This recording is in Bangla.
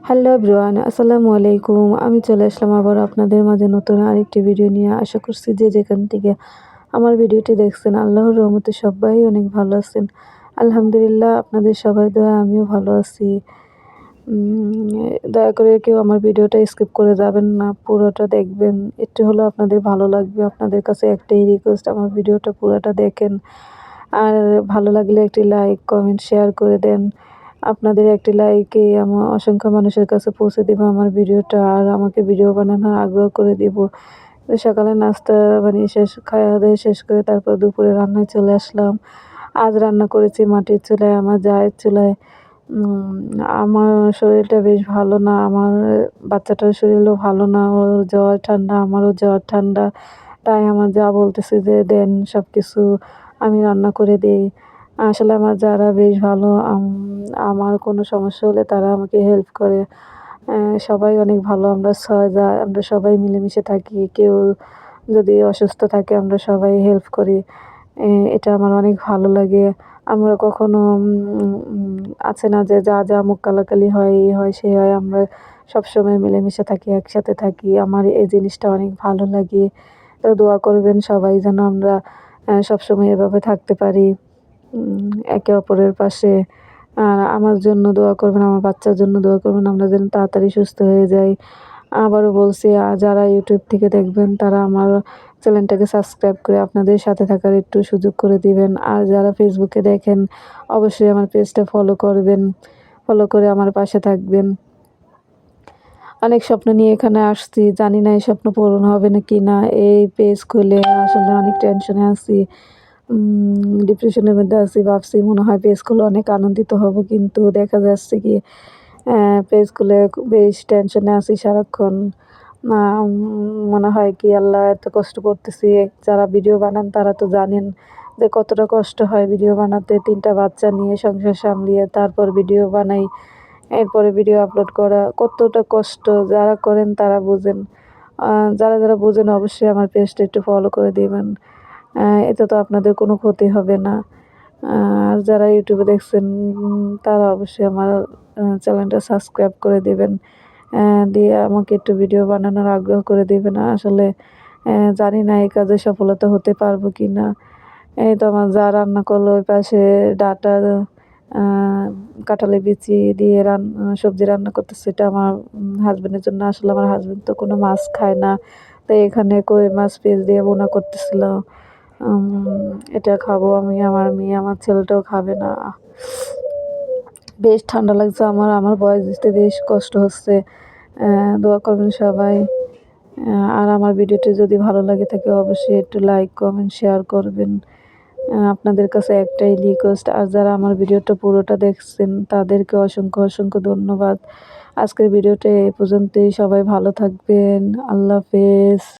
হ্যালো এভরিওয়ান, আসসালামু আলাইকুম। আমি চলে আসলাম আবার আপনাদের মাঝে নতুন আরেকটি ভিডিও নিয়ে। আশা করছি যে যেখান থেকে আমার ভিডিওটি দেখছেন আল্লাহর রহমতে সবাই অনেক ভালো আছেন। আলহামদুলিল্লাহ, আপনাদের সবার দোয়ায় আমিও ভালো আছি। দয়া করে কেউ আমার ভিডিওটা স্কিপ করে যাবেন না, পুরোটা দেখবেন। একটু হলেও আপনাদের ভালো লাগবে। আপনাদের কাছে একটাই রিকোয়েস্ট, আমার ভিডিওটা পুরোটা দেখেন। আর ভালো লাগলে একটি লাইক, কমেন্ট, শেয়ার করে দেন। আপনাদের একটি লাইকে আমার অসংখ্য মানুষের কাছে পৌঁছে দেবো আমার ভিডিওটা, আর আমাকে ভিডিও বানানোর আগ্রহ করে দেব। তো সকালে নাস্তা বানিয়ে খাওয়া-দাওয়া শেষ করে তারপর দুপুরে রান্নায় চলে আসলাম। আজ রান্না করেছি মাটির চুলায়, আমার জায়ের চুলায়। উম আমার শরীরটা বেশ ভালো না, আমার বাচ্চাটার শরীরও ভালো না। ওর জ্বর ঠান্ডা, আমারও জ্বর ঠান্ডা। তাই আমার যা বলতেছে যে, "দেন সবকিছু আমি রান্না করে দেই।" আসলে আমার যারা বেশ ভালো, আমার কোনো সমস্যা হলে তারা আমাকে হেল্প করে। সবাই অনেক ভালো। আমরা ৬ যা, আমরা সবাই মিলেমিশে থাকি। কেউ যদি অসুস্থ থাকে আমরা সবাই হেল্প করি। এটা আমার অনেক ভালো লাগে। আমরা কখনো আছে না যে যা মুখ কালাকালি হয়, এই হয়, সেই হয়, আমরা সবসময় মিলেমিশে থাকি, একসাথে থাকি। আমার এই জিনিসটা অনেক ভালো লাগে। তো দোয়া করবেন সবাই যেন আমরা সবসময় এভাবে থাকতে পারি, একে অপরের পাশে। আর আমার জন্য দোয়া করবেন, আমার বাচ্চার জন্য দোয়া করবেন, আমরা যেন তাড়াতাড়ি সুস্থ হয়ে যাই। আবারও বলছি, যারা ইউটিউব থেকে দেখবেন তারা আমার চ্যানেলটাকে সাবস্ক্রাইব করে আপনাদের সাথে থাকার একটু সুযোগ করে দিবেন। আর যারা ফেসবুকে দেখেন অবশ্যই আমার পেজটা ফলো করবেন। ফলো করে আমার পাশে থাকবেন। অনেক স্বপ্ন নিয়ে এখানে আসছি। জানি না এই স্বপ্ন পূরণ হবে না কি না। এই পেজ খুলে আসলে অনেক টেনশনে আছি। ডিপ্রেশনের মধ্যে আছি। ভাবছি মনে হয় পেজ খুলে অনেক আনন্দিত হব। কিন্তু দেখা যাচ্ছে কি পেজ খুলে বেশ টেনশনে আছি সারাক্ষণ। আ মনে হয় কি আল্লাহ, এত কষ্ট করতেছি। যারা ভিডিও বানান তারা তো জানেন যে কতটা কষ্ট হয় ভিডিও বানাতে। ৩ টা বাচ্চা নিয়ে সংসার সামলিয়ে তারপর ভিডিও বানাই। এরপরে ভিডিও আপলোড করা কতটা কষ্ট, যারা করেন তারা বোঝেন। আ যারা বোঝেন অবশ্যই আমার পেজটা একটু ফলো করে দিবেন। এতে তো আপনাদের কোনো ক্ষতি হবে না। আর যারা ইউটিউবে দেখছেন তারা অবশ্যই আমার চ্যানেলটা সাবস্ক্রাইব করে দিবেন। দিয়ে আমাকে একটু ভিডিও বানানোর আগ্রহ করে দিবেন। আসলে জানি না এই কাজে সফলতা হতে পারবো কিনা। এই তো আমার যা রান্না করলো, ওই পাশে ডাঁটা, আ কাঁঠালের বিচি দিয়ে সবজি রান্না করতেছে। এটা আমার হাসব্যান্ডের জন্য। আসলে আমার হাসব্যান্ড তো কোনো মাছ খায় না। তাই এখানে কই মাছ পেঁয়াজ দিয়ে ভুনা করতেছিল। এটা খাবো আমি, আমার মেয়ে, আমার ছেলেটাও খাবে না। বেশ ঠান্ডা লাগছে আমার, আমার ভয়েস দিতে বেশ কষ্ট হচ্ছে। দোয়া করবেন সবাই। আর আমার ভিডিওটি যদি ভালো লাগে থাকে অবশ্যই একটু লাইক, কমেন্ট, শেয়ার করবেন। আপনাদের কাছে একটাই রিকোয়েস্ট, আর যারা আমার ভিডিওটা পুরোটা দেখছেন তাদেরকে অসংখ্য ধন্যবাদ। আজকের ভিডিওটা এই পর্যন্তই। সবাই ভালো থাকবেন। আল্লাহ হাফেজ।